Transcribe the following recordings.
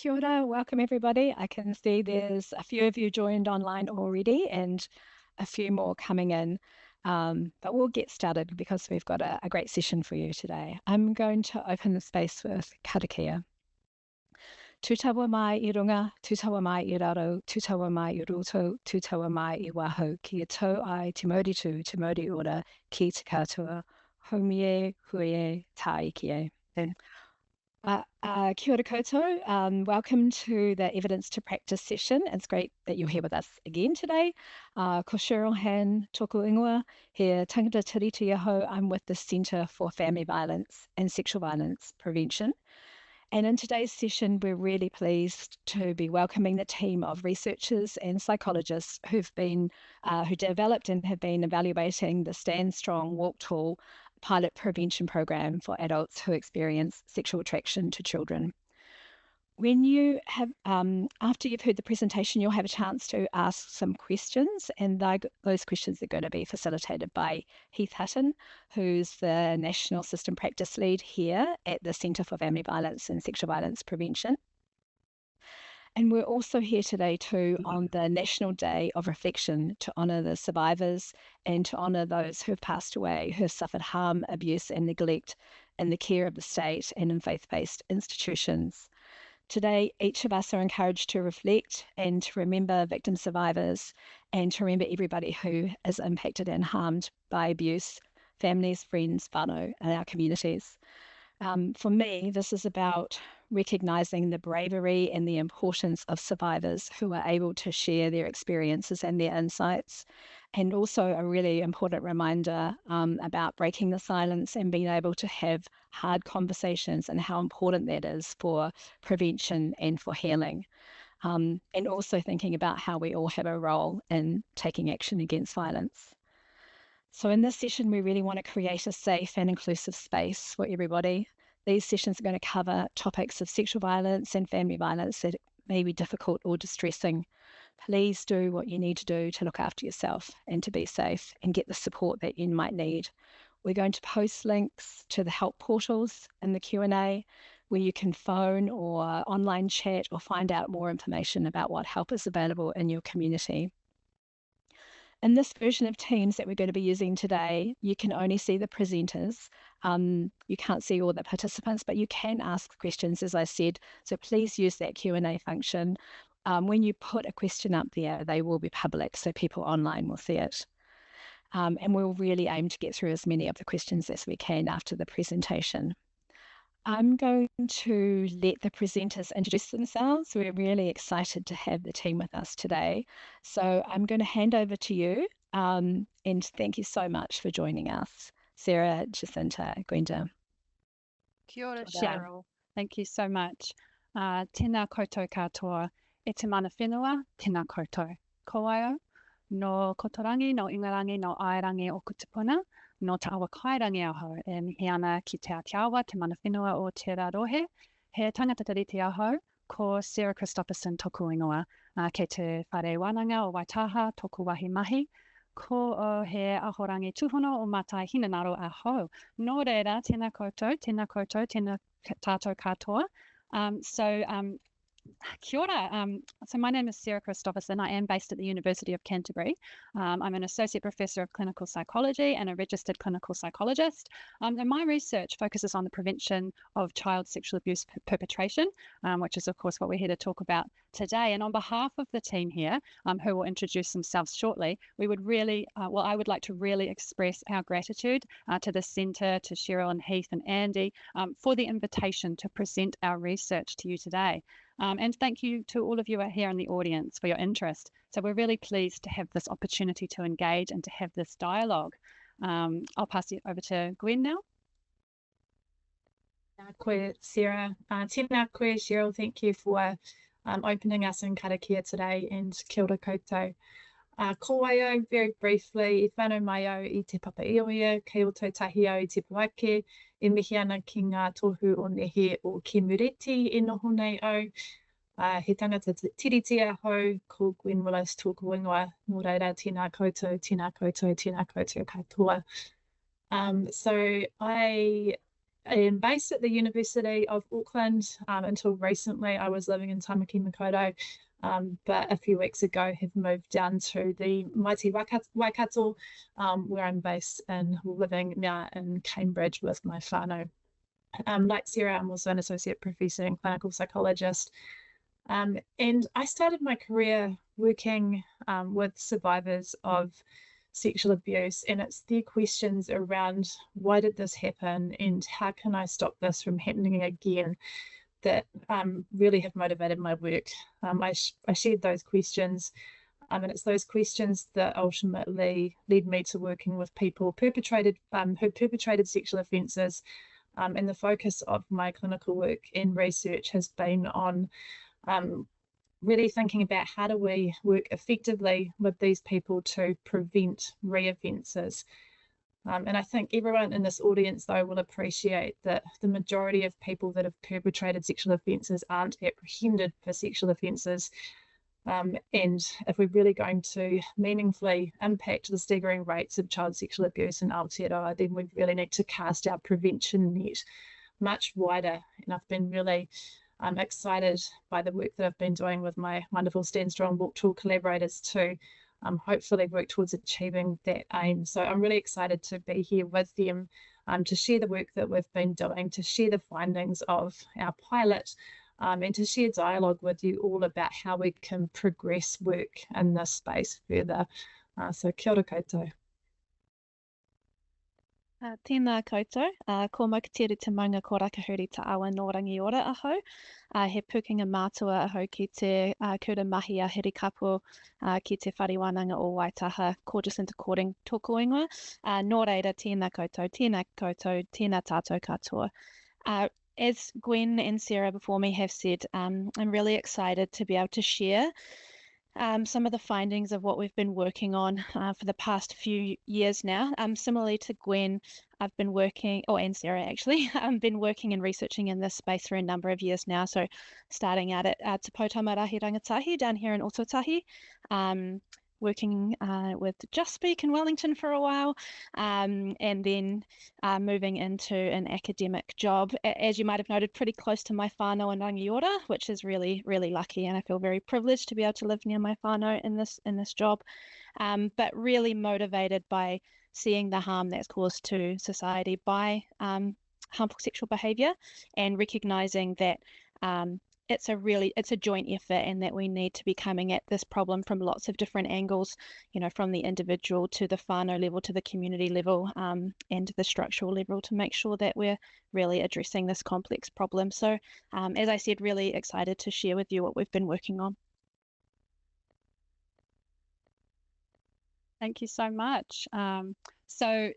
Kia ora, welcome everybody. I can see there's a few of you joined online already and a few more coming in. But we'll get started because we've got a great session for you today. I'm going to open the space with karakia. Tutawa mai I runga, tutawa mai I raro, tutawa mai I roto, tutawa mai I waho, kia tau ai te mauritu, te mauri ora, ki te katoa, haumie, huie, tāikie. Kia ora koutou. Welcome to the Evidence to Practice session. It's great that you're here with us again today. Ko Cheryl Han tōku ingoa, he tangata tiriti aho. I'm with the Centre for Family Violence and Sexual Violence Prevention. And in today's session, we're really pleased to be welcoming the team of researchers and psychologists who developed and have been evaluating the Stand Strong, Walk Tall pilot prevention program for adults who experience sexual attraction to children. When you have, after you've heard the presentation, you'll have a chance to ask some questions, and those questions are going to be facilitated by Heath Hutton, who's the National System Practice Lead here at the Centre for Family Violence and Sexual Violence Prevention. And we're also here today too on the National Day of Reflection to honour the survivors and to honour those who have passed away, who have suffered harm, abuse and neglect in the care of the state and in faith-based institutions. Today, each of us are encouraged to reflect and to remember victim survivors and to remember everybody who is impacted and harmed by abuse, families, friends, whānau, and our communities. For me, this is about recognising the bravery and the importance of survivors who are able to share their experiences and their insights, and also a really important reminder about breaking the silence and being able to have hard conversations and how important that is for prevention and for healing. And also thinking about how we all have a role in taking action against violence. So in this session, we really want to create a safe and inclusive space for everybody. These sessions are going to cover topics of sexual violence and family violence that may be difficult or distressing. Please do what you need to do to look after yourself and to be safe and get the support that you might need. We're going to post links to the help portals in the Q&A where you can phone or online chat or find out more information about what help is available in your community. In this version of Teams that we're going to be using today, you can only see the presenters. You can't see all the participants, but you can ask questions, as I said. So please use that Q&A function. When you put a question up there, they will be public, so people online will see it. And we'll really aim to get through as many of the questions as we can after the presentation. I'm going to let the presenters introduce themselves. We're really excited to have the team with us today. So I'm going to hand over to you, and thank you so much for joining us. Sarah, Jacinta, Gwenda. Kia ora, Cheryl. Thank you so much. Tēnā koutou katoa. E te mana whenua, tēnā koutou. Ko aio, no kotorangi, no ingarangi, no airangi o kutupuna, no te awa kairangi aho, e mihi ana ki te Aotearoa, te mana whenua o te Rarohe. He tangata tiriti aho, ko Sarah Christofferson toku ingoa, kei te whare wānanga o Waitaha, toku wahi mahi. Ko o he ahorangi tūhono o Matai Hinanaro aho. Nō reira, tēnā koutou, tēnā tātou katoa. Kia ora. So my name is Sarah Christofferson. I am based at the University of Canterbury. I'm an Associate Professor of Clinical Psychology and a Registered Clinical Psychologist. And my research focuses on the prevention of child sexual abuse perpetration, which is, of course, what we're here to talk about today. And on behalf of the team here, who will introduce themselves shortly, we would really, I would like to really express our gratitude to the Centre, to Cheryl and Heath and Andy, for the invitation to present our research to you today. And thank you to all of you out here in the audience for your interest. So we're really pleased to have this opportunity to engage and to have this dialogue. I'll pass it over to Gwen now. Tēnā koe, Sarah. Tēnā koe, Cheryl. Thank you for opening us in karakia today, and kia ora koutou. Ko aio, very briefly, e whānau mai au I te papaioia, kei o tautahi au I te puake, e mihi ana ki ngā tohu o nehe o Kemureti e noho nei au. He tangata tiriti aho, ko Gwen Willis tōku ingoa, nō reira tēnā koutou, tēnā koutou, tēnā koutou katoa. So I am based at the University of Auckland. Until recently, I was living in Tamaki Makaurau, but a few weeks ago have moved down to the mighty Waikato, where I'm based and living now in Cambridge with my whānau. Like Sarah, I'm also an associate professor and clinical psychologist. And I started my career working with survivors of sexual abuse, and it's their questions around why did this happen and how can I stop this from happening again that really have motivated my work. I shared those questions, and it's those questions that ultimately led me to working with people who perpetrated sexual offences. And the focus of my clinical work and research has been on really thinking about how do we work effectively with these people to prevent reoffences. And I think everyone in this audience, though, will appreciate that the majority of people that have perpetrated sexual offences aren't apprehended for sexual offences. And if we're really going to meaningfully impact the staggering rates of child sexual abuse in Aotearoa, then we really need to cast our prevention net much wider. And I've been really excited by the work that I've been doing with my wonderful Stand Strong Walk Tall collaborators to hopefully work towards achieving that aim. So I'm really excited to be here with them, to share the work that we've been doing, to share the findings of our pilot, and to share dialogue with you all about how we can progress work in this space further. So kia ora koutou. Tēnā koutou, ko maukatiri te maunga ko rakahuri ta awa no rangiora ahau. He pukinga mātua ahau ki te kura mahi a hiri kapo ki te whariwananga o Waitaha, gorgeous intercording tōku ingoa. Nō reira, tēnā koutou, tēnā tātou katoa. As Gwen and Sarah before me have said, I'm really excited to be able to share some of the findings of what we've been working on for the past few years now. Similarly to Gwen, I've been working, and Sarah actually, I've been working and researching in this space for a number of years now. So starting out at Te Poutama Rahi Rangatahi down here in Ototahi, working with Just Speak in Wellington for a while, and then moving into an academic job, as you might have noted, pretty close to my whānau in Rangiora, which is really, really lucky, and I feel very privileged to be able to live near my whānau in this job, but really motivated by seeing the harm that's caused to society by harmful sexual behaviour, and recognising that it's a joint effort, and that we need to be coming at this problem from lots of different angles, from the individual to the whānau level to the community level, and the structural level, to make sure that we're really addressing this complex problem. So as I said, really excited to share with you what we've been working on. Thank you so much. So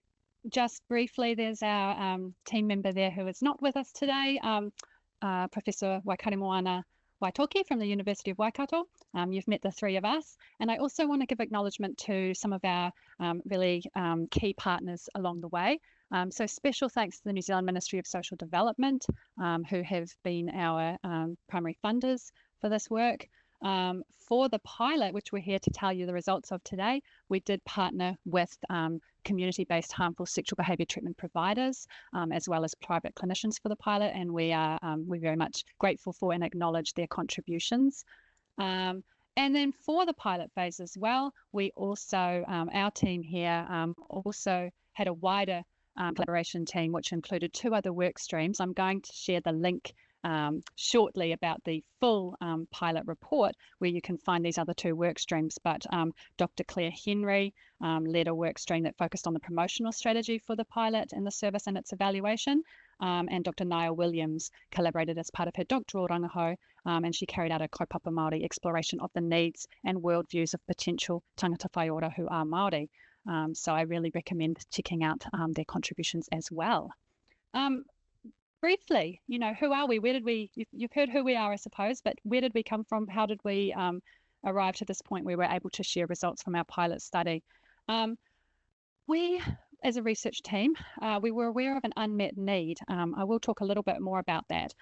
just briefly, there's our team member there who is not with us today, Professor Waikaremoana Waitoki from the University of Waikato. You've met the three of us. And I also want to give acknowledgement to some of our really key partners along the way. So special thanks to the New Zealand Ministry of Social Development, who have been our primary funders for this work. For the pilot, which we're here to tell you the results of today, we did partner with community-based harmful sexual behaviour treatment providers, as well as private clinicians for the pilot, and we're very much grateful for and acknowledge their contributions. And then for the pilot phase as well, we also, our team here also had a wider collaboration team, which included 2 other work streams. I'm going to share the link shortly about the full pilot report, where you can find these other 2 work streams. But Dr. Claire Henry led a work stream that focused on the promotional strategy for the pilot and the service and its evaluation. And Dr. Niall Williams collaborated as part of her doctoral rangahau, and she carried out a kaupapa Māori exploration of the needs and worldviews of potential tangata whaiora who are Māori. So I really recommend checking out their contributions as well. Briefly, who are we? Where did we, you've heard who we are, I suppose, but where did we come from? How did we arrive to this point where we're able to share results from our pilot study? We, as a research team, we were aware of an unmet need. I will talk a little bit more about that.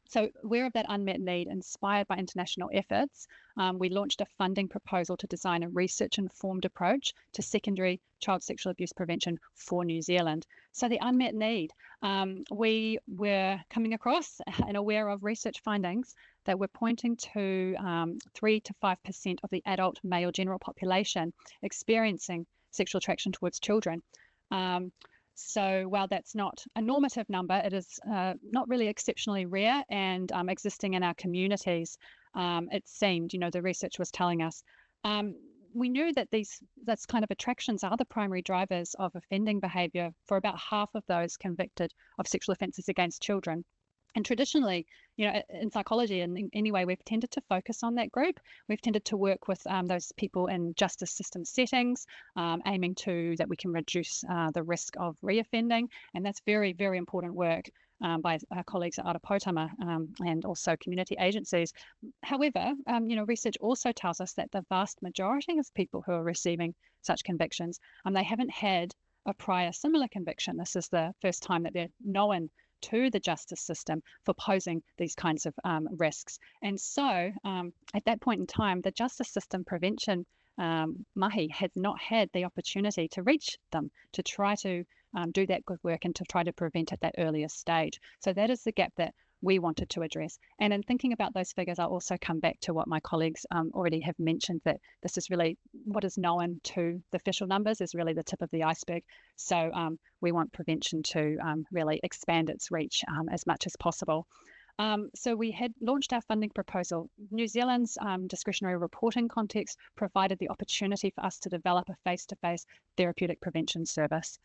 So aware of that unmet need, inspired by international efforts, we launched a funding proposal to design a research-informed approach to secondary child sexual abuse prevention for New Zealand. So the unmet need, we were coming across and aware of research findings that were pointing to 3 to 5% of the adult male general population experiencing sexual attraction towards children. So while that's not a normative number, it is not really exceptionally rare and existing in our communities. It seemed, the research was telling us. We knew that that's kind of attractions are the primary drivers of offending behaviour for about half of those convicted of sexual offences against children. And traditionally, in psychology and anyway, we've tended to focus on that group. We've tended to work with those people in justice system settings, aiming that we can reduce the risk of reoffending. And that's very, very important work by our colleagues at Arapotama and also community agencies. However, research also tells us that the vast majority of people who are receiving such convictions, they haven't had a prior similar conviction. This is the first time that they're known to the justice system for posing these kinds of risks. And so at that point in time, the justice system prevention mahi had not had the opportunity to reach them, to try to do that good work and to try to prevent at that earlier stage. So that is the gap that we wanted to address. And in thinking about those figures, I'll also come back to what my colleagues already have mentioned, that this is really what is known to the official numbers is really the tip of the iceberg. So we want prevention to really expand its reach as much as possible. So we had launched our funding proposal. New Zealand's discretionary reporting context provided the opportunity for us to develop a face-to-face therapeutic prevention service.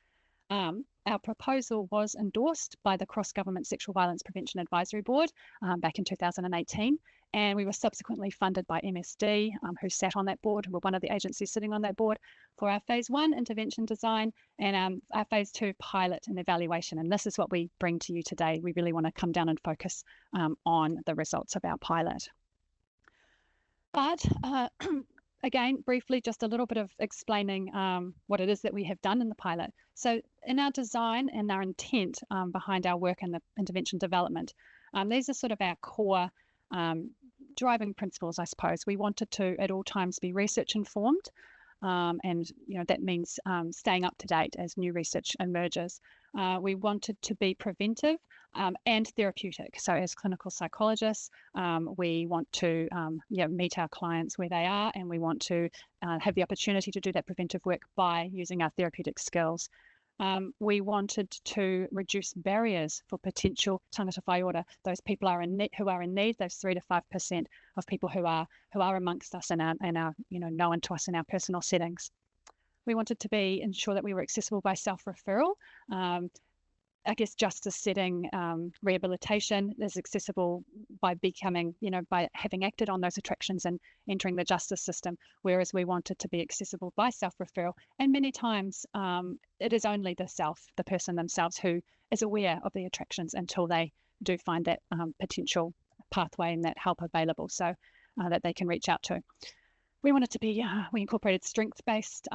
Our proposal was endorsed by the Cross-Government Sexual Violence Prevention Advisory Board back in 2018, and we were subsequently funded by MSD, who sat on that board, who were one of the agencies sitting on that board, for our Phase 1 intervention design and our Phase 2 pilot and evaluation. And this is what we bring to you today. We really want to come down and focus on the results of our pilot. But again, briefly, just a little bit of explaining what it is that we have done in the pilot. So in our design and our intent behind our work in the intervention development, these are sort of our core driving principles, I suppose. We wanted to at all times be research informed, and that means staying up to date as new research emerges. We wanted to be preventive and therapeutic. So as clinical psychologists, we want to meet our clients where they are, and we want to have the opportunity to do that preventive work by using our therapeutic skills. We wanted to reduce barriers for potential tangata whaiora, those people who are in need, those 3 to 5% of people who are amongst us and are known to us in our personal settings. We wanted to ensure that we were accessible by self-referral. I guess justice setting rehabilitation is accessible by by having acted on those attractions and entering the justice system, whereas we wanted to be accessible by self-referral. And many times it is only the person themselves who is aware of the attractions until they do find that potential pathway and that help available, so that they can reach out to. We wanted to be, we incorporated strengths-based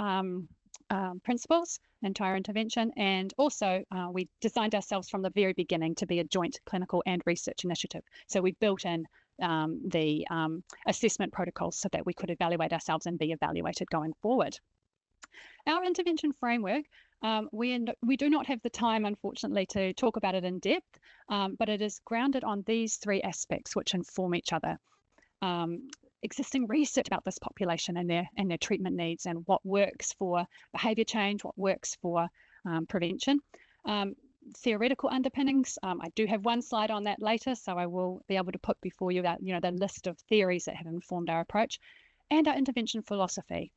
principles into our intervention, and also we designed ourselves from the very beginning to be a joint clinical and research initiative. So we built in the assessment protocols so that we could evaluate ourselves and be evaluated going forward. Our intervention framework, we do not have the time, unfortunately, to talk about it in depth, but it is grounded on these 3 aspects which inform each other. Existing research about this population and their treatment needs, and what works for behaviour change, what works for prevention. Theoretical underpinnings. I do have one slide on that later, so I will be able to put before you that the list of theories that have informed our approach, and our intervention philosophy,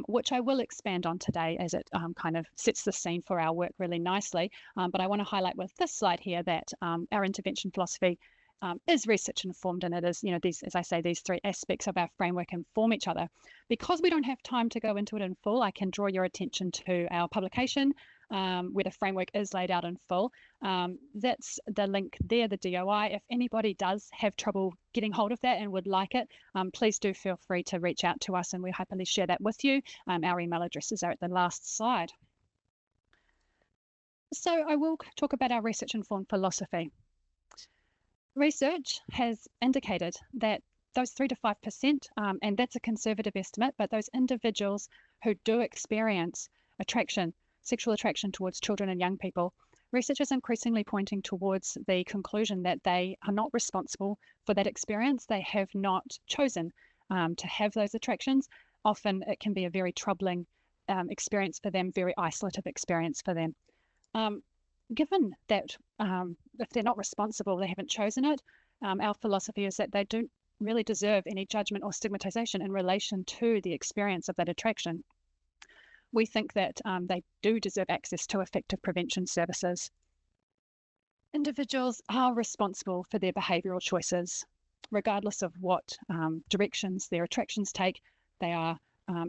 which I will expand on today as it kind of sets the scene for our work really nicely. But I want to highlight with this slide here that our intervention philosophy is research informed, and it is, these, as I say, these 3 aspects of our framework inform each other. Because we don't have time to go into it in full, I can draw your attention to our publication where the framework is laid out in full. That's the link there, the DOI. If anybody does have trouble getting hold of that and would like it, please do feel free to reach out to us, and we'll happily share that with you. Our email addresses are at the last slide. So I will talk about our research informed philosophy. Research has indicated that those 3 to 5%, and that's a conservative estimate, but those individuals who do experience attraction, sexual attraction towards children and young people, research is increasingly pointing towards the conclusion that they are not responsible for that experience. They have not chosen to have those attractions. Often it can be a very troubling experience for them, very isolative experience for them. Given that if they're not responsible, they haven't chosen it, our philosophy is that they don't really deserve any judgment or stigmatization in relation to the experience of that attraction. We think that they do deserve access to effective prevention services. Individuals are responsible for their behavioural choices, regardless of what directions their attractions take. They are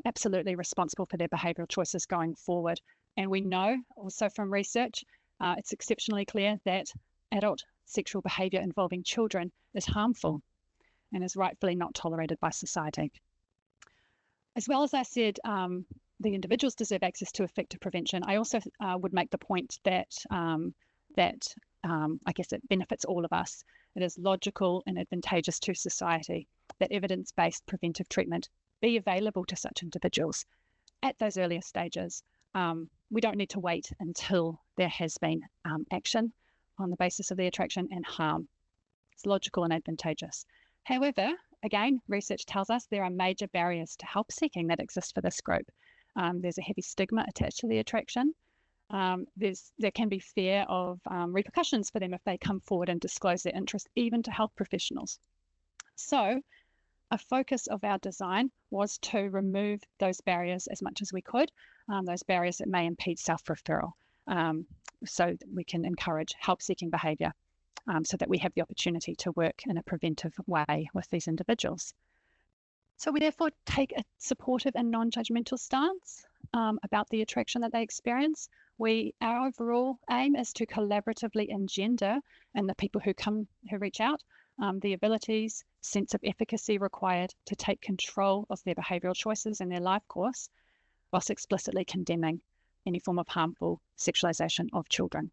absolutely responsible for their behavioural choices going forward. And we know also from research, it's exceptionally clear that adult sexual behaviour involving children is harmful and is rightfully not tolerated by society. As well as I said, the individuals deserve access to effective prevention. I also would make the point that I guess it benefits all of us. It is logical and advantageous to society that evidence-based preventive treatment be available to such individuals at those earlier stages. We don't need to wait until there has been action on the basis of the attraction and harm. It's logical and advantageous. However, again, research tells us there are major barriers to help seeking that exist for this group. There's a heavy stigma attached to the attraction. There can be fear of repercussions for them if they come forward and disclose their interest, even to health professionals. So a focus of our design was to remove those barriers as much as we could, those barriers that may impede self-referral, so that we can encourage help-seeking behaviour, so that we have the opportunity to work in a preventive way with these individuals. So we therefore take a supportive and non-judgmental stance about the attraction that they experience. Our overall aim is to collaboratively engender in the people who reach out the abilities, sense of efficacy required to take control of their behavioural choices and their life course, whilst explicitly condemning any form of harmful sexualisation of children.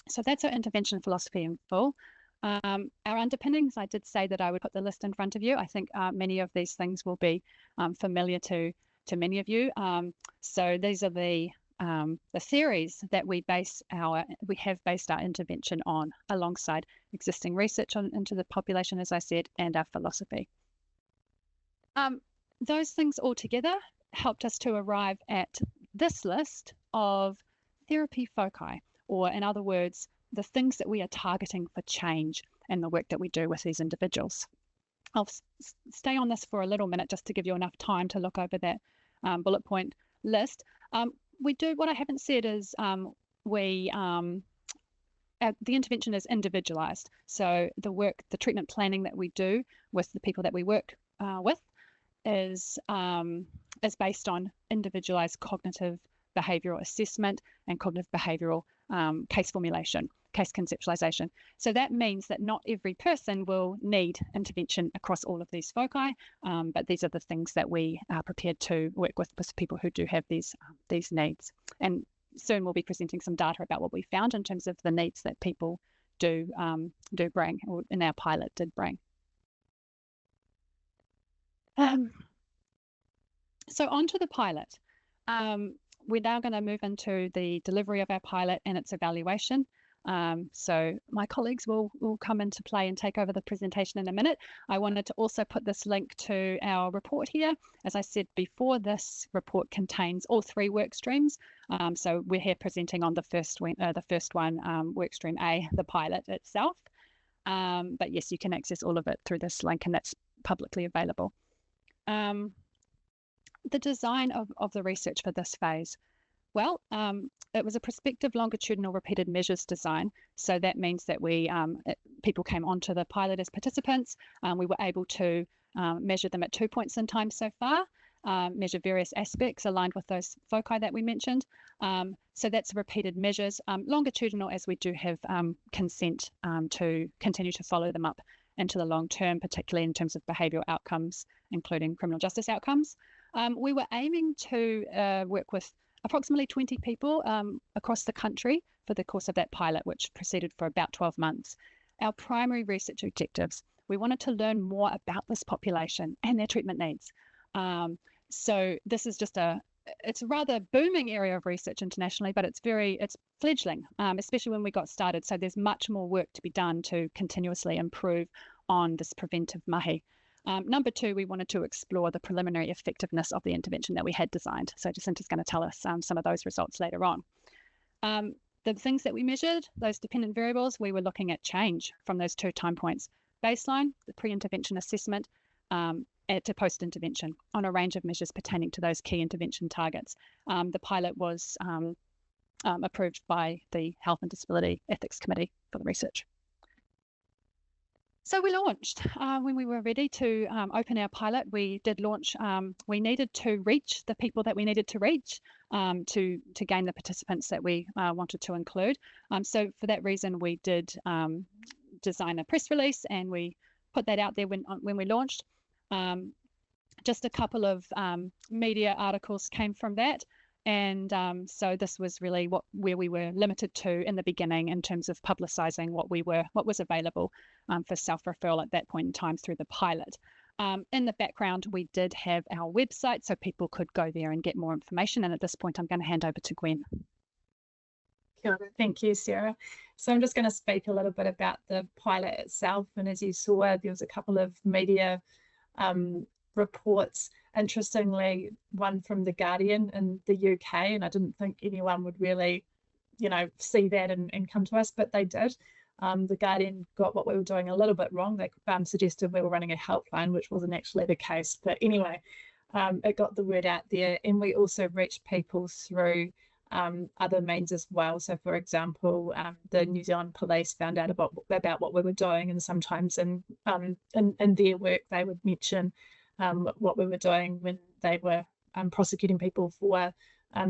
So that's our intervention philosophy in full. Our underpinnings, I did say that I would put the list in front of you. I think many of these things will be familiar to many of you. So these are the theories that we have based our intervention on, alongside existing research into the population, as I said, and our philosophy. Those things all together helped us to arrive at this list of therapy foci, or in other words, the things that we are targeting for change in the work that we do with these individuals. I'll stay on this for a little minute just to give you enough time to look over that bullet point list. What I haven't said is the intervention is individualized. So the treatment planning that we do with the people that we work with is based on individualized cognitive behavioral assessment and cognitive behavioral case formulation, case conceptualization. So that means that not every person will need intervention across all of these foci, but these are the things that we are prepared to work with people who do have these needs. And soon we'll be presenting some data about what we found in terms of the needs that people do bring, or in our pilot did bring. So on to the pilot. We're now going to move into the delivery of our pilot and its evaluation. So my colleagues will come into play and take over the presentation in a minute. I wanted to also put this link to our report here. As I said before, this report contains all 3 work streams. So we're here presenting on the first one, work stream A, the pilot itself. But yes, you can access all of it through this link, and that's publicly available. The design of the research for this phase. Well, it was a prospective longitudinal repeated measures design. So that means that people came onto the pilot as participants. We were able to measure them at 2 points in time so far, measure various aspects aligned with those foci that we mentioned. So that's repeated measures, longitudinal, as we do have consent to continue to follow them up into the long term, particularly in terms of behavioural outcomes, including criminal justice outcomes. We were aiming to work with approximately 20 people across the country for the course of that pilot, which proceeded for about 12 months. our primary research objectives. We wanted to learn more about this population and their treatment needs. So this is just it's a rather booming area of research internationally, but it's fledgling, especially when we got started. So there's much more work to be done to continuously improve on this preventive mahi. Number two, we wanted to explore the preliminary effectiveness of the intervention that we had designed. So Jacinta's going to tell us some of those results later on. The things that we measured, those dependent variables, we were looking at change from those 2 time points: baseline, the pre-intervention assessment, to post-intervention on a range of measures pertaining to those key intervention targets. The pilot was approved by the Health and Disability Ethics Committee for the research. So we launched. When we were ready to open our pilot, we did launch. We needed to reach the people that we needed to reach to gain the participants that we wanted to include. So for that reason, we did design a press release, and we put that out there when we launched. Just a couple of media articles came from that. And so this was really where we were limited to in the beginning in terms of publicising what was available for self-referral at that point in time through the pilot. In the background, we did have our website, so people could go there and get more information. And at this point, I'm going to hand over to Gwen. Thank you, Sarah. So I'm just going to speak a little bit about the pilot itself. And as you saw, there was a couple of media reports. Interestingly, one from The Guardian in the UK, and I didn't think anyone would really, see that and come to us, but they did. The Guardian got what we were doing a little bit wrong. They suggested we were running a helpline, which wasn't actually the case. But anyway, it got the word out there, and we also reached people through other means as well. So, for example, the New Zealand Police found out about what we were doing, and sometimes in their work they would mention what we were doing when they were prosecuting people for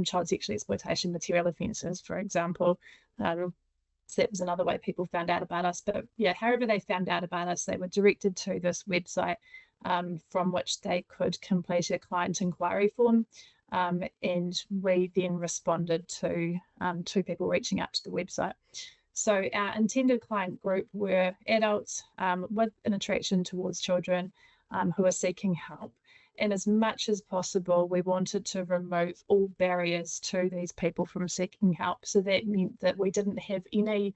child sexual exploitation material offences, for example. So that was another way people found out about us. But yeah, however they found out about us, they were directed to this website from which they could complete a client inquiry form. And we then responded to people reaching out to the website. So our intended client group were adults with an attraction towards children who are seeking help. And as much as possible, we wanted to remove all barriers to these people from seeking help. So that meant that we didn't have any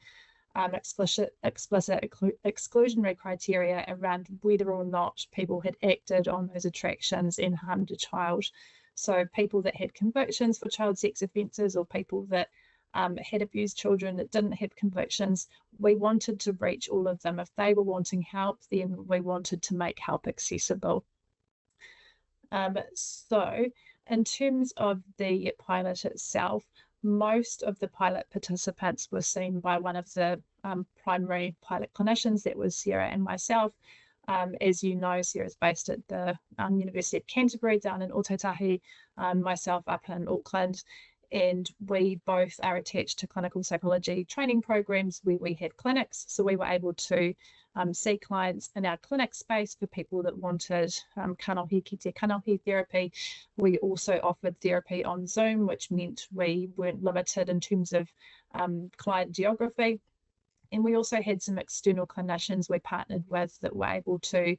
explicit exclusionary criteria around whether or not people had acted on those attractions and harmed a child. So people that had convictions for child sex offences, or people that had abused children that didn't have convictions, we wanted to reach all of them. If they were wanting help, then we wanted to make help accessible. So in terms of the pilot itself, most of the pilot participants were seen by one of the primary pilot clinicians. That was Sarah and myself. As you know, Sarah's based at the University of Canterbury down in Ōtautahi, myself up in Auckland, and we both are attached to clinical psychology training programs where we have clinics. So we were able to see clients in our clinic space for people that wanted kanohi kite kanohi therapy. We also offered therapy on Zoom, which meant we weren't limited in terms of client geography. And we also had some external clinicians we partnered with that were able to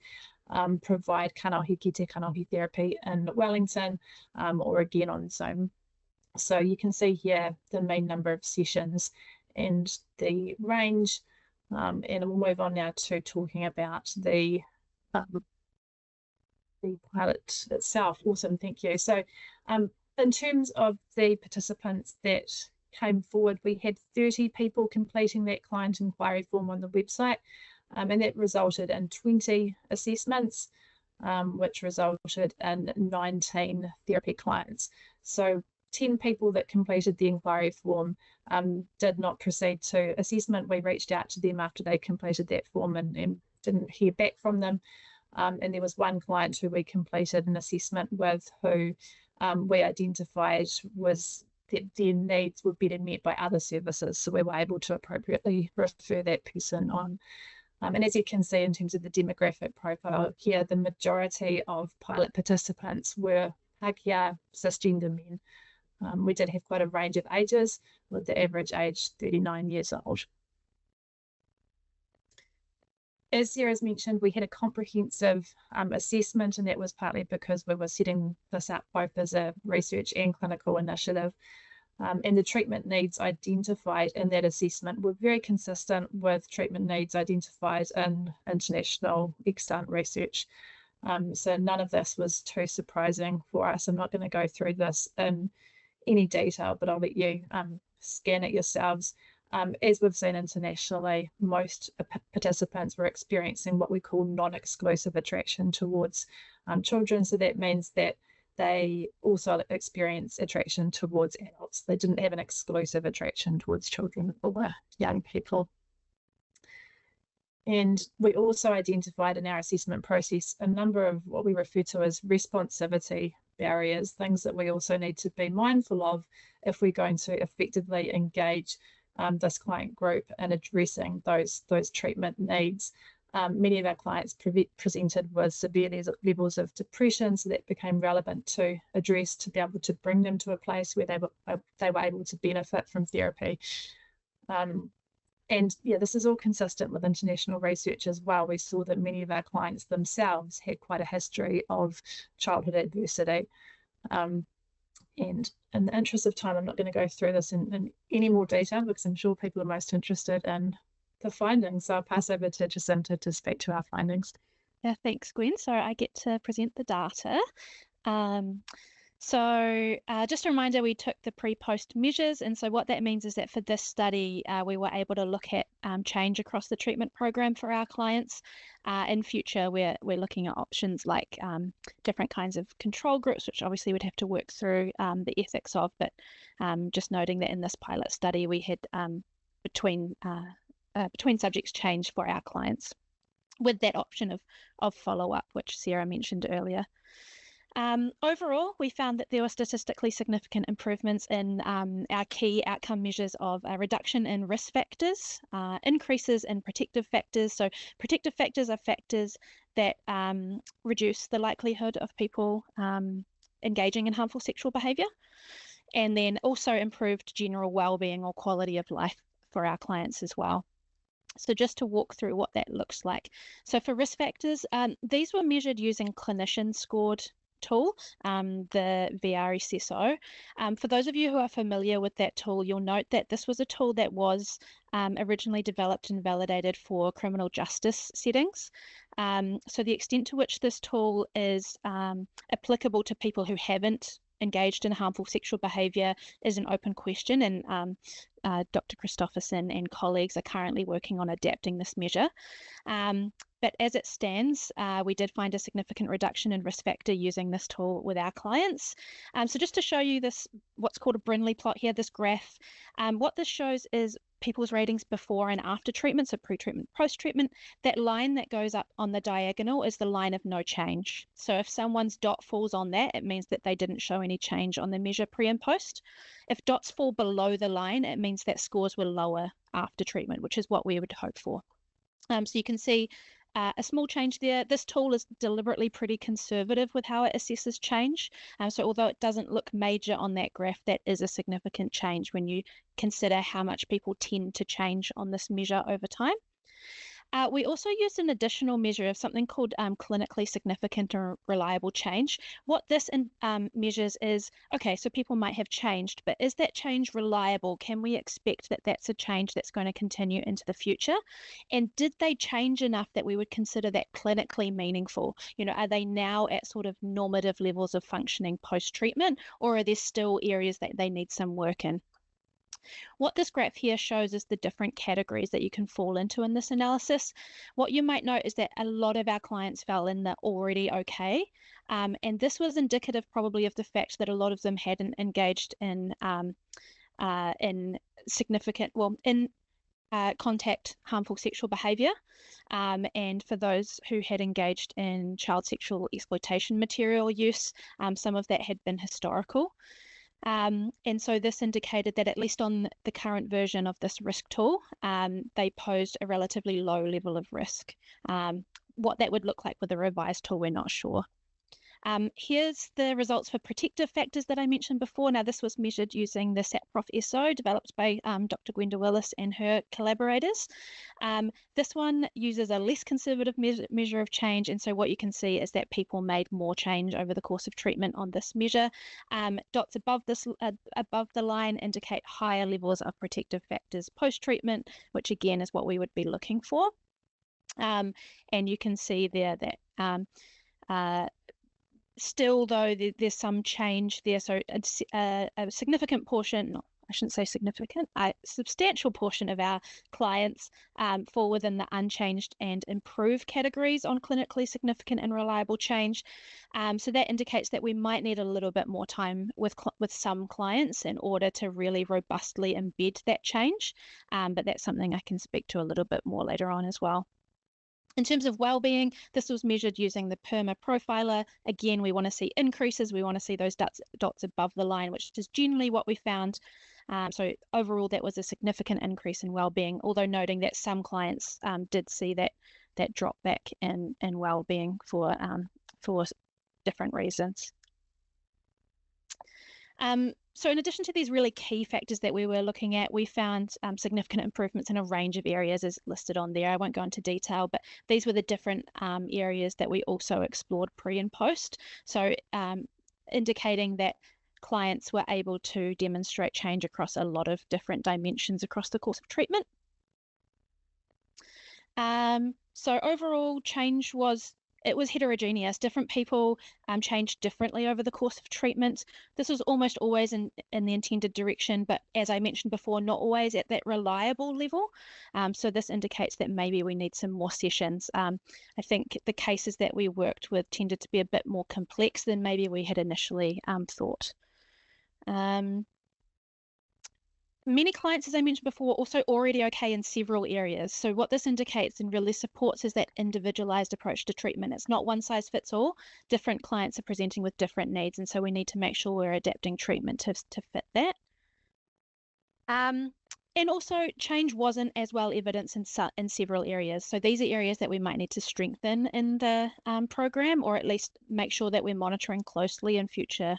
provide kanohi kite kanohi therapy in Wellington or again on Zoom. So you can see here the main number of sessions and the range. And we'll move on now to talking about the pilot itself. Awesome, thank you. So in terms of the participants that came forward, we had 30 people completing that client inquiry form on the website, and that resulted in 20 assessments, which resulted in 19 therapy clients. So 10 people that completed the inquiry form did not proceed to assessment. We reached out to them after they completed that form and didn't hear back from them. And there was one client who we completed an assessment with who we identified was that their needs were better met by other services. So we were able to appropriately refer that person on. And as you can see in terms of the demographic profile here, the majority of pilot participants were Pākehā cisgender men. We did have quite a range of ages, with the average age 39 years old. as Sarah's mentioned, we had a comprehensive assessment, and that was partly because we were setting this up both as a research and clinical initiative. And the treatment needs identified in that assessment were very consistent with treatment needs identified in international extant research. So none of this was too surprising for us. I'm not going to go through this in any detail, but I'll let you scan it yourselves. As we've seen internationally, most participants were experiencing what we call non-exclusive attraction towards children. So that means that they also experience attraction towards adults. They didn't have an exclusive attraction towards children or young people. And we also identified in our assessment process a number of what we refer to as responsivity barriers, things that we also need to be mindful of if we're going to effectively engage this client group in addressing those treatment needs. Many of our clients presented with severe levels of depression, so that became relevant to address, to be able to bring them to a place where they were able to benefit from therapy. And yeah, this is all consistent with international research as well. We saw that many of our clients themselves had quite a history of childhood adversity. And in the interest of time, I'm not going to go through this in any more detail because I'm sure people are most interested in the findings. So I'll pass over to Jacinta to speak to our findings. Yeah, thanks, Gwen. So I get to present the data. So just a reminder, we took the pre-post measures, and so what that means is that for this study, we were able to look at change across the treatment program for our clients. In future, we're looking at options like different kinds of control groups, which obviously we'd have to work through the ethics of, but just noting that in this pilot study, we had between subjects change for our clients with that option of follow-up, which Sarah mentioned earlier. Overall, we found that there were statistically significant improvements in our key outcome measures of a reduction in risk factors, increases in protective factors. So protective factors are factors that reduce the likelihood of people engaging in harmful sexual behaviour, and then also improved general wellbeing or quality of life for our clients as well. So just to walk through what that looks like. So for risk factors, these were measured using clinician-scored tool, the VRSSO. For those of you who are familiar with that tool, you'll note that this was a tool that was originally developed and validated for criminal justice settings. So the extent to which this tool is applicable to people who haven't engaged in harmful sexual behaviour is an open question, and Dr. Christofferson and colleagues are currently working on adapting this measure. But as it stands, we did find a significant reduction in risk factor using this tool with our clients. So just to show you this, what's called a Brindley plot here, this graph, what this shows is people's ratings before and after treatment, so pre-treatment, post-treatment. That line that goes up on the diagonal is the line of no change. So if someone's dot falls on that, it means that they didn't show any change on the measure pre and post. If dots fall below the line, it means that scores were lower after treatment, which is what we would hope for. So you can see a small change there. This tool is deliberately pretty conservative with how it assesses change. So although it doesn't look major on that graph, that is a significant change when you consider how much people tend to change on this measure over time. We also used an additional measure of something called clinically significant or reliable change. What this measures is, okay, so people might have changed, but is that change reliable? Can we expect that that's a change that's going to continue into the future? And did they change enough that we would consider that clinically meaningful? You know, are they now at sort of normative levels of functioning post-treatment, or are there still areas that they need some work in? What this graph here shows is the different categories that you can fall into in this analysis. What you might note is that a lot of our clients fell in the already okay, and this was indicative probably of the fact that a lot of them hadn't engaged in significant, well, in contact harmful sexual behaviour, and for those who had engaged in child sexual exploitation material use, some of that had been historical. And so this indicated that at least on the current version of this risk tool, they posed a relatively low level of risk. What that would look like with a revised tool, we're not sure. Here's the results for protective factors that I mentioned before. Now, this was measured using the SAPROF SO developed by Dr. Gwenda Willis and her collaborators. This one uses a less conservative measure of change, and so what you can see is that people made more change over the course of treatment on this measure. Dots above the line indicate higher levels of protective factors post-treatment, which again is what we would be looking for. And you can see there that still, though, there's some change there. So a significant portion, I shouldn't say significant, a substantial portion of our clients fall within the unchanged and improved categories on clinically significant and reliable change. So that indicates that we might need a little bit more time with some clients in order to really robustly embed that change. But that's something I can speak to a little bit more later on as well. In terms of well-being, this was measured using the PERMA profiler. Again, we want to see increases. We want to see those dots above the line, which is generally what we found. So overall, that was a significant increase in well-being, although noting that some clients did see that drop back in well-being for different reasons. So in addition to these really key factors that we were looking at, we found significant improvements in a range of areas as listed on there. I won't go into detail, but these were the different areas that we also explored pre and post. So indicating that clients were able to demonstrate change across a lot of different dimensions across the course of treatment. So overall change was heterogeneous. Different people changed differently over the course of treatment. This was almost always in the intended direction, but as I mentioned before, not always at that reliable level. So this indicates that maybe we need some more sessions. I think the cases that we worked with tended to be a bit more complex than maybe we had initially thought. Many clients, as I mentioned before, were also already okay in several areas. So what this indicates and really supports is that individualized approach to treatment. It's not one size fits all. Different clients are presenting with different needs, and so we need to make sure we're adapting treatment to fit that. And also change wasn't as well evidenced in several areas. So these are areas that we might need to strengthen in the program, or at least make sure that we're monitoring closely in future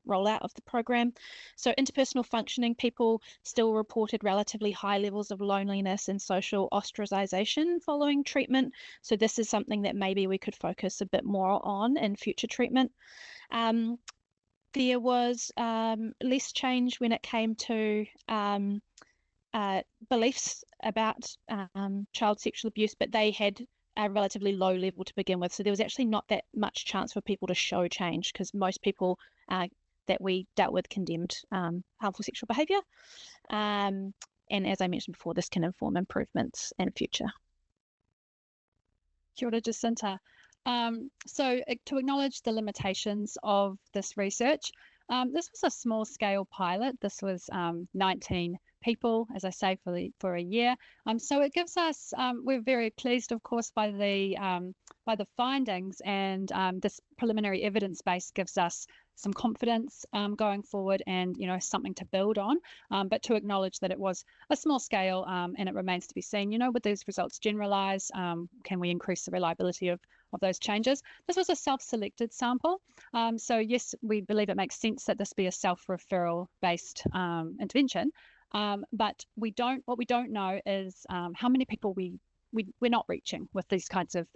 rollout of the program. So interpersonal functioning, people still reported relatively high levels of loneliness and social ostracization following treatment. So this is something that maybe we could focus a bit more on in future treatment. There was less change when it came to beliefs about child sexual abuse, but they had a relatively low level to begin with. So there was actually not that much chance for people to show change, because most people that we dealt with condemned harmful sexual behaviour. And as I mentioned before, this can inform improvements in future. Kia ora, Jacinta. So to acknowledge the limitations of this research, this was a small scale pilot. This was 19 people, as I say, for a year. So it gives us, we're very pleased, of course, by the findings, and this preliminary evidence base gives us some confidence going forward, and something to build on. But to acknowledge that it was a small scale, and it remains to be seen. Would these results generalize? Can we increase the reliability of those changes? This was a self-selected sample. So yes, we believe it makes sense that this be a self-referral based intervention. But what we don't know is how many people we're not reaching with these kinds of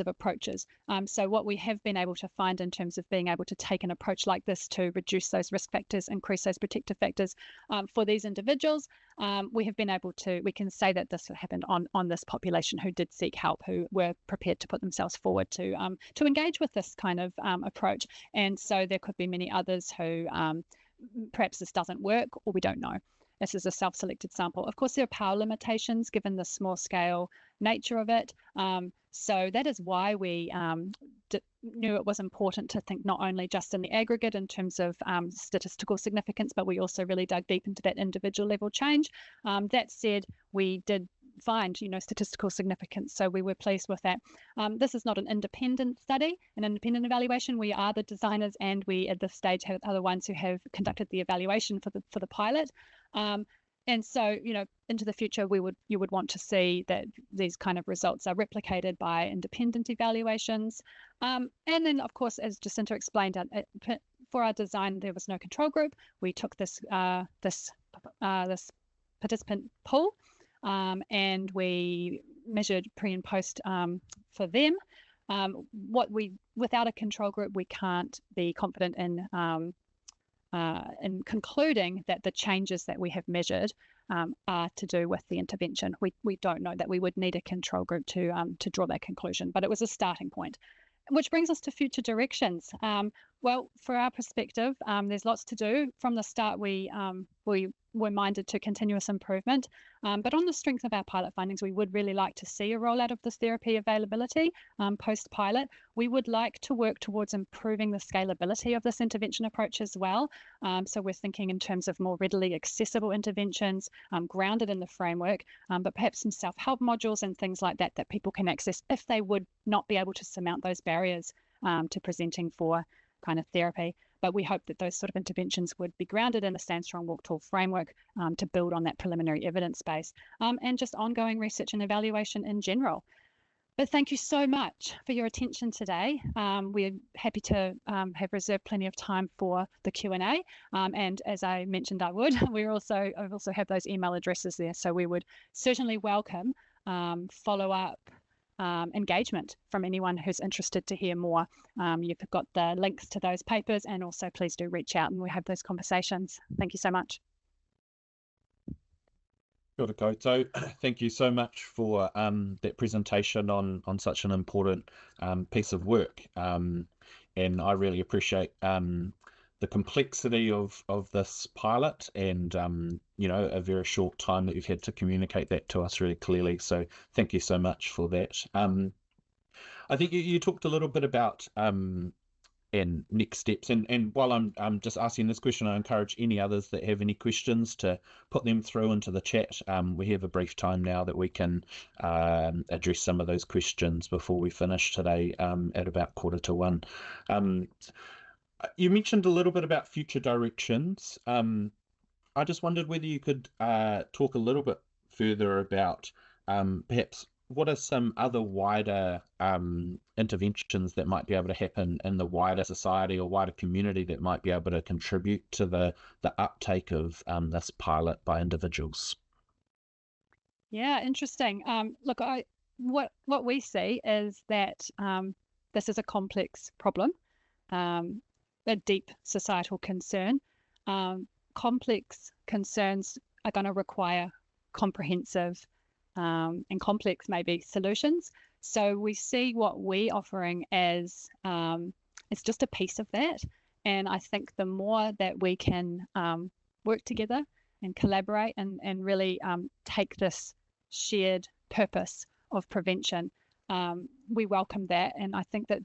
approaches. So what we have been able to find in terms of being able to take an approach like this to reduce those risk factors, increase those protective factors for these individuals, we can say that this happened on this population who did seek help, who were prepared to put themselves forward to engage with this kind of approach. And so there could be many others who perhaps this doesn't work, or we don't know. This is a self-selected sample. Of course, there are power limitations given the small scale nature of it. So that is why we knew it was important to think not only just in the aggregate in terms of statistical significance, but we also really dug deep into that individual level change. That said, we did find statistical significance, so we were pleased with that. This is not an independent study, an independent evaluation. We are the designers, and we at this stage are the ones who have conducted the evaluation for the pilot. And so, into the future, you would want to see that these kind of results are replicated by independent evaluations. And then, of course, as Jacinta explained, for our design, there was no control group. We took this participant pool, and we measured pre and post for them. Without a control group, we can't be confident in concluding that the changes that we have measured are to do with the intervention. We don't know that. We would need a control group to draw that conclusion, but it was a starting point. Which brings us to future directions. Well, for our perspective, there's lots to do. From the start, we were minded to continuous improvement, but on the strength of our pilot findings, we would really like to see a rollout of this therapy availability post-pilot. We would like to work towards improving the scalability of this intervention approach as well. So we're thinking in terms of more readily accessible interventions, grounded in the framework, but perhaps some self-help modules and things like that that people can access if they would not be able to surmount those barriers to presenting for kind of therapy. But we hope that those sort of interventions would be grounded in the Stand Strong Walk Tall framework to build on that preliminary evidence base and just ongoing research and evaluation in general. But thank you so much for your attention today. We're happy to have reserved plenty of time for the Q&A. And as I mentioned, I also have those email addresses there. So we would certainly welcome follow-up engagement from anyone who's interested to hear more. You've got the links to those papers, and also please do reach out and we have those conversations. Thank you so much. Kia ora koutou. Thank you so much for that presentation on such an important piece of work. And I really appreciate the complexity of this pilot and, a very short time that you've had to communicate that to us really clearly. So thank you so much for that. I think you talked a little bit about and next steps. And while I'm just asking this question, I encourage any others that have any questions to put them through into the chat. We have a brief time now that we can address some of those questions before we finish today at about 1:45. You mentioned a little bit about future directions. I just wondered whether you could talk a little bit further about perhaps what are some other wider interventions that might be able to happen in the wider society or wider community that might be able to contribute to the uptake of this pilot by individuals? Yeah, interesting. Look, what we see is that this is a complex problem, a deep societal concern. Complex concerns are going to require comprehensive and complex maybe solutions. So we see what we're offering as it's just a piece of that. And I think the more that we can work together and collaborate and really take this shared purpose of prevention, we welcome that. And I think that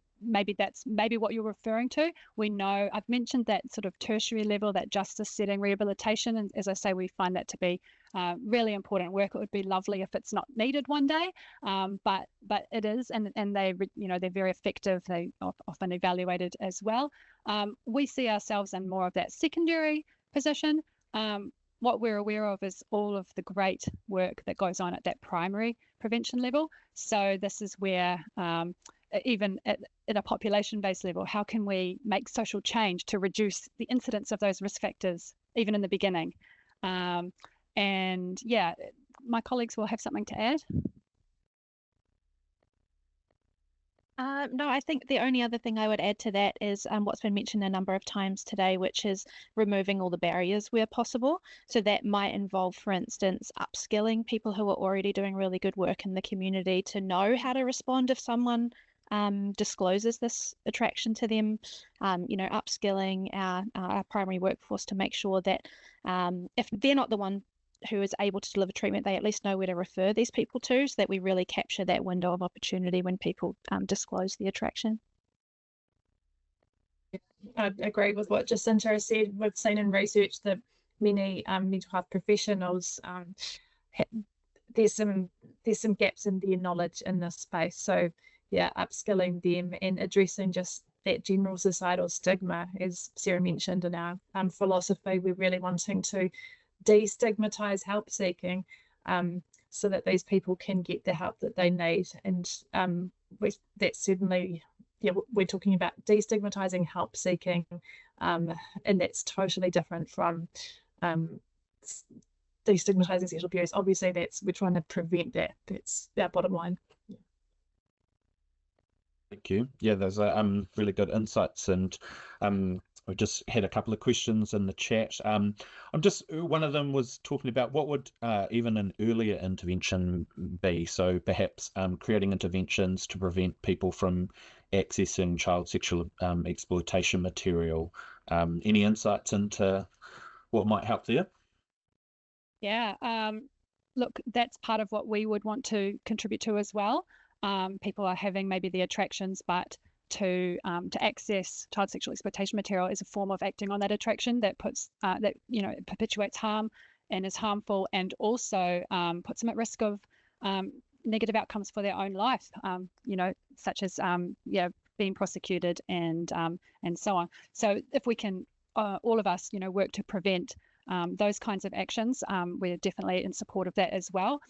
that's what you're referring to. We know, I've mentioned that sort of tertiary level, that justice setting rehabilitation. And as I say, we find that to be really important work. It would be lovely if it's not needed one day, but it is, and they're very effective. They often evaluated as well. We see ourselves in more of that secondary position. What we're aware of is all of the great work that goes on at that primary prevention level. So this is where even at a population-based level, how can we make social change to reduce the incidence of those risk factors even in the beginning? And yeah, my colleagues will have something to add. No, I think the only other thing I would add to that is what's been mentioned a number of times today, which is removing all the barriers where possible. So that might involve, for instance, upskilling people who are already doing really good work in the community to know how to respond if someone discloses this attraction to them, upskilling our primary workforce to make sure that if they're not the one who is able to deliver treatment, they at least know where to refer these people to, so that we really capture that window of opportunity when people disclose the attraction. I agree with what Jacinta said. We've seen in research that many mental health professionals, there's some gaps in their knowledge in this space. So yeah, upskilling them and addressing just that general societal stigma, as Sarah mentioned in our philosophy. We're really wanting to destigmatize help seeking, so that these people can get the help that they need. And that's certainly, yeah, we're talking about destigmatizing help seeking, and that's totally different from destigmatizing sexual abuse. Obviously, we're trying to prevent that. That's our bottom line. Yeah. Thank you. Yeah, those are really good insights, and we just had a couple of questions in the chat. One of them was talking about what would even an earlier intervention be. So perhaps creating interventions to prevent people from accessing child sexual exploitation material. Any insights into what might help there? Yeah, look, that's part of what we would want to contribute to as well. People are having maybe the attractions, but to access child sexual exploitation material is a form of acting on that attraction that puts it perpetuates harm and is harmful, and also puts them at risk of negative outcomes for their own life, such as being prosecuted and so on. So if we can all of us work to prevent those kinds of actions, we're definitely in support of that as well.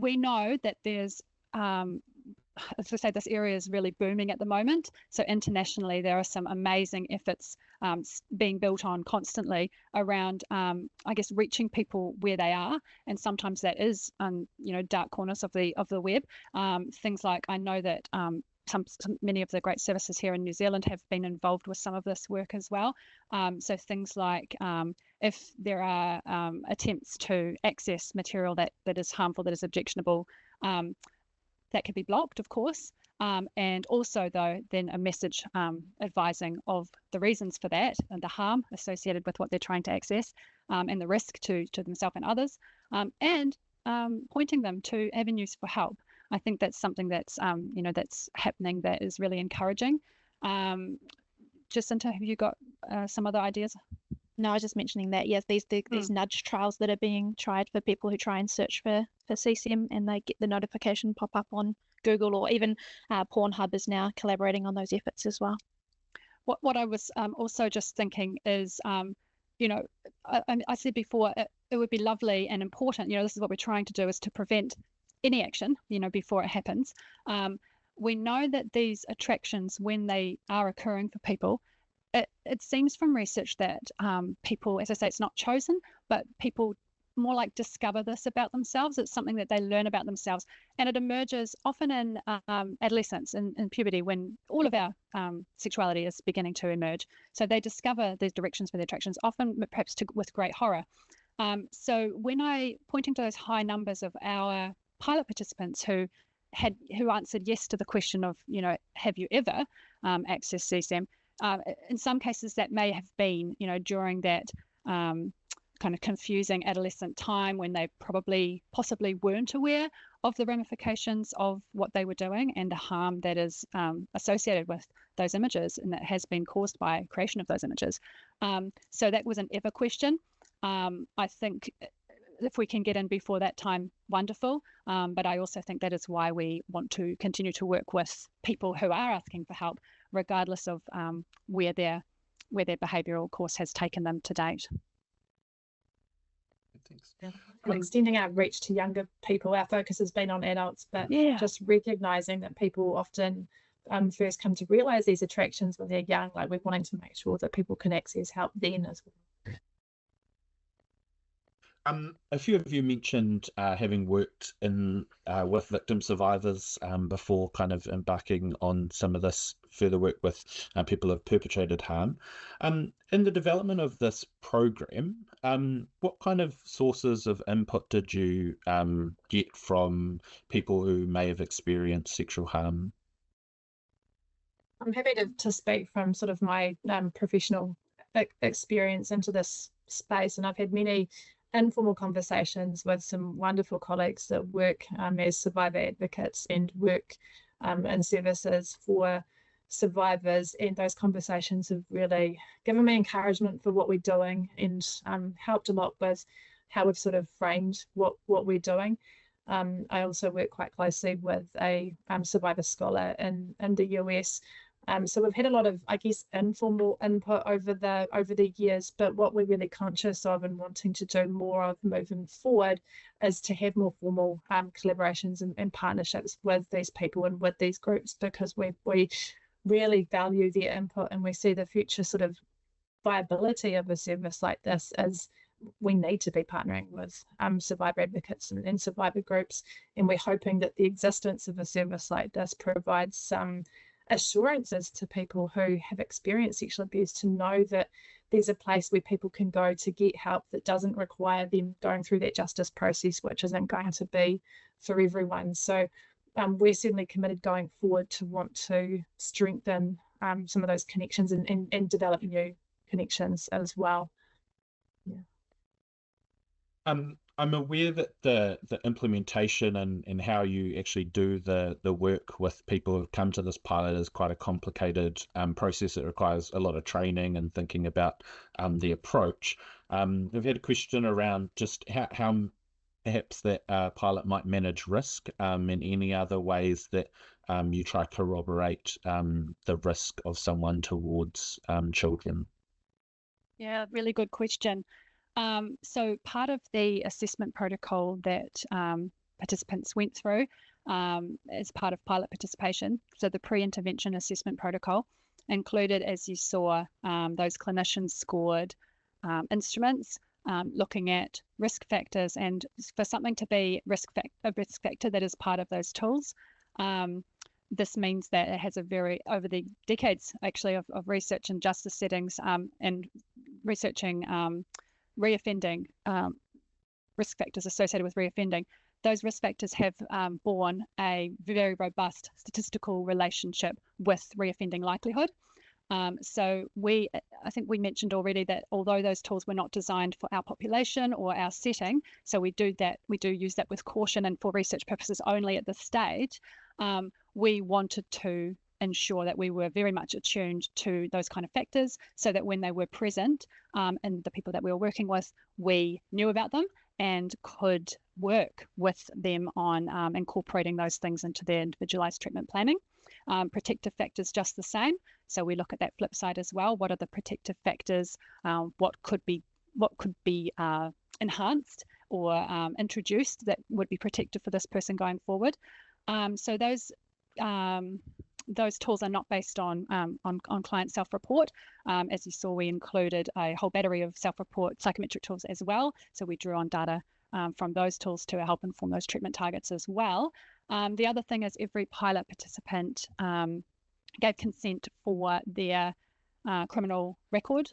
We know that there's, as I say, this area is really booming at the moment. So internationally, there are some amazing efforts being built on constantly around, reaching people where they are, and sometimes that is, dark corners of the web. Things like, I know that many of the great services here in New Zealand have been involved with some of this work as well. So things like if there are attempts to access material that is harmful, that is objectionable, that can be blocked, of course. And also, though, then a message advising of the reasons for that and the harm associated with what they're trying to access, and the risk to themselves and others, and pointing them to avenues for help. I think that's something that's that's happening, that is really encouraging. Jacinta, have you got some other ideas? No, I was just mentioning that, yes, these nudge trials that are being tried for people who try and search for CCM, and they get the notification pop up on Google, or even Pornhub is now collaborating on those efforts as well. What I was also just thinking is, I said before, it would be lovely and important, this is what we're trying to do, is to prevent any action, before it happens. We know that these attractions, when they are occurring for people, it seems from research that people, as I say, it's not chosen, but people more like discover this about themselves. It's something that they learn about themselves, and it emerges often in adolescence and in puberty, when all of our sexuality is beginning to emerge. So they discover these directions for their attractions, often perhaps with great horror. So when pointing to those high numbers of our pilot participants who answered yes to the question of, have you ever accessed CCM? In some cases, that may have been, during that kind of confusing adolescent time when they possibly weren't aware of the ramifications of what they were doing and the harm that is associated with those images, and that has been caused by creation of those images. So that was an ever question. I think if we can get in before that time, wonderful. But I also think that is why we want to continue to work with people who are asking for help, regardless of where their behavioural course has taken them to date. Thanks. Yeah. Extending our reach to younger people. Our focus has been on adults, but just recognising that people often first come to realise these attractions when they're young. Like, we're wanting to make sure that people can access help then as well. A few of you mentioned having worked with victim survivors before kind of embarking on some of this further work with people who have perpetrated harm. In the development of this program, what kind of sources of input did you get from people who may have experienced sexual harm? I'm happy to speak from sort of my professional experience into this space, and I've had many informal conversations with some wonderful colleagues that work as survivor advocates and work in services for survivors, and those conversations have really given me encouragement for what we're doing, and helped a lot with how we've sort of framed what we're doing. I also work quite closely with a survivor scholar in the US, So we've had a lot of, I guess, informal input over the years, but what we're really conscious of and wanting to do more of moving forward is to have more formal collaborations and partnerships with these people and with these groups, because we really value their input, and we see the future sort of viability of a service like this as we need to be partnering with survivor advocates and survivor groups, and we're hoping that the existence of a service like this provides some assurances to people who have experienced sexual abuse to know that there's a place where people can go to get help that doesn't require them going through that justice process, which isn't going to be for everyone. So we're certainly committed going forward to want to strengthen some of those connections and develop new connections as well. Yeah. I'm aware that the implementation and how you actually do the work with people who've come to this pilot is quite a complicated process. It requires a lot of training and thinking about the approach. We've had a question around just how perhaps that pilot might manage risk and any other ways that you try to corroborate the risk of someone towards children. Yeah, really good question. So part of the assessment protocol that participants went through as part of pilot participation, so the pre-intervention assessment protocol included, as you saw, those clinicians scored instruments looking at risk factors, and for something to be a risk factor that is part of those tools, this means that it has over the decades actually of research in justice settings and researching reoffending risk factors associated with reoffending, those risk factors have borne a very robust statistical relationship with reoffending likelihood. So I think we mentioned already that although those tools were not designed for our population or our setting, so we do use that with caution and for research purposes only at this stage, we wanted to ensure that we were very much attuned to those kind of factors so that when they were present and the people that we were working with, we knew about them and could work with them on incorporating those things into their individualized treatment planning. Protective factors just the same. So we look at that flip side as well. What are the protective factors? What could be enhanced or introduced that would be protective for this person going forward? So those tools are not based on client self-report. As you saw, we included a whole battery of self-report psychometric tools as well. So we drew on data from those tools to help inform those treatment targets as well. The other thing is every pilot participant gave consent for their criminal record,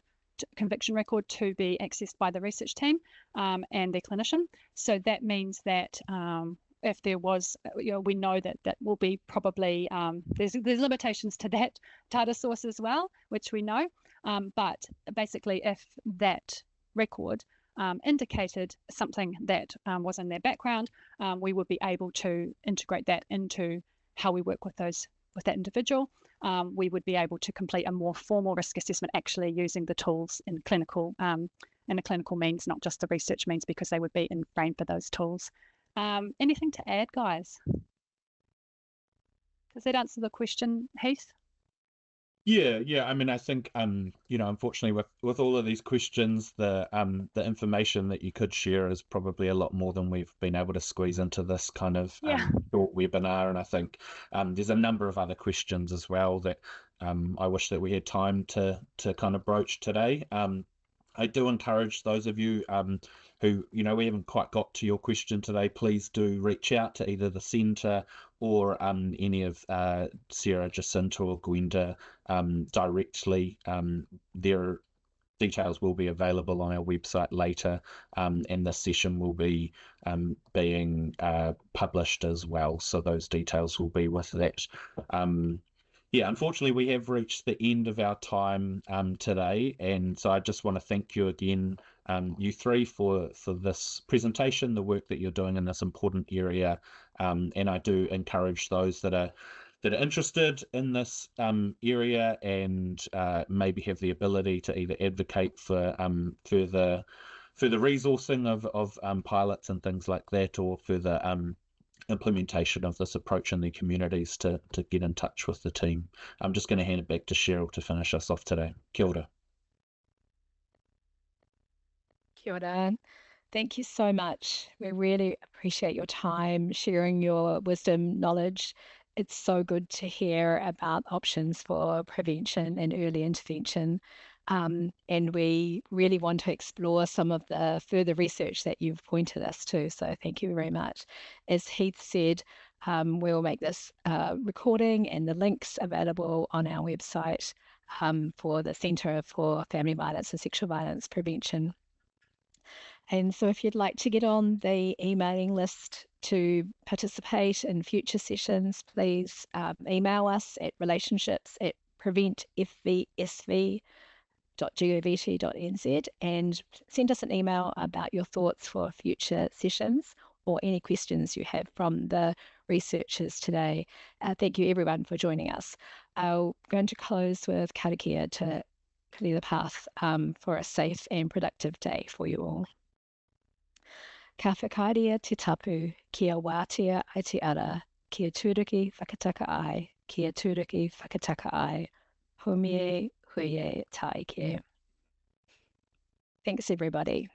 conviction record, to be accessed by the research team and their clinician. So that means that if there was, we know that will be probably, there's limitations to that data source as well, which we know. But basically, if that record indicated something that was in their background, we would be able to integrate that into how we work with that individual. We would be able to complete a more formal risk assessment actually using the tools in a clinical means, not just the research means, because they would be in frame for those tools. Anything to add, guys? Does that answer the question, Heath? Yeah. I mean, I think unfortunately with all of these questions, the information that you could share is probably a lot more than we've been able to squeeze into this kind of short webinar. And I think there's a number of other questions as well that I wish that we had time to kind of broach today. I do encourage those of you who, we haven't quite got to your question today, please do reach out to either the centre or any of Sarah, Jacinta or Gwenda directly. Their details will be available on our website later, and this session will be being published as well. So those details will be with that. Yeah, unfortunately, we have reached the end of our time today, and so I just want to thank you again, you three, for this presentation, the work that you're doing in this important area, and I do encourage those that are interested in this area and maybe have the ability to either advocate for further resourcing of pilots and things like that, or further implementation of this approach in their communities to get in touch with the team. I'm just going to hand it back to Cheryl to finish us off today. Kia ora. Kia ora. Thank you so much. We really appreciate your time, sharing your wisdom, knowledge. It's so good to hear about options for prevention and early intervention. And we really want to explore some of the further research that you've pointed us to. So thank you very much. As Heath said, we'll make this recording and the links available on our website for the Centre for Family Violence and Sexual Violence Prevention. And so if you'd like to get on the emailing list to participate in future sessions, please email us at relationships@preventfvsv.govt.nz and send us an email about your thoughts for future sessions or any questions you have from the researchers today. Thank you everyone for joining us. I'm going to close with karakia to clear the path for a safe and productive day for you all. Ka whakaaria te tapu, kia wātea ai te ara, kia tūruki whakataka ai, kia tūruki whakataka ai, humie huie taike. Thanks everybody.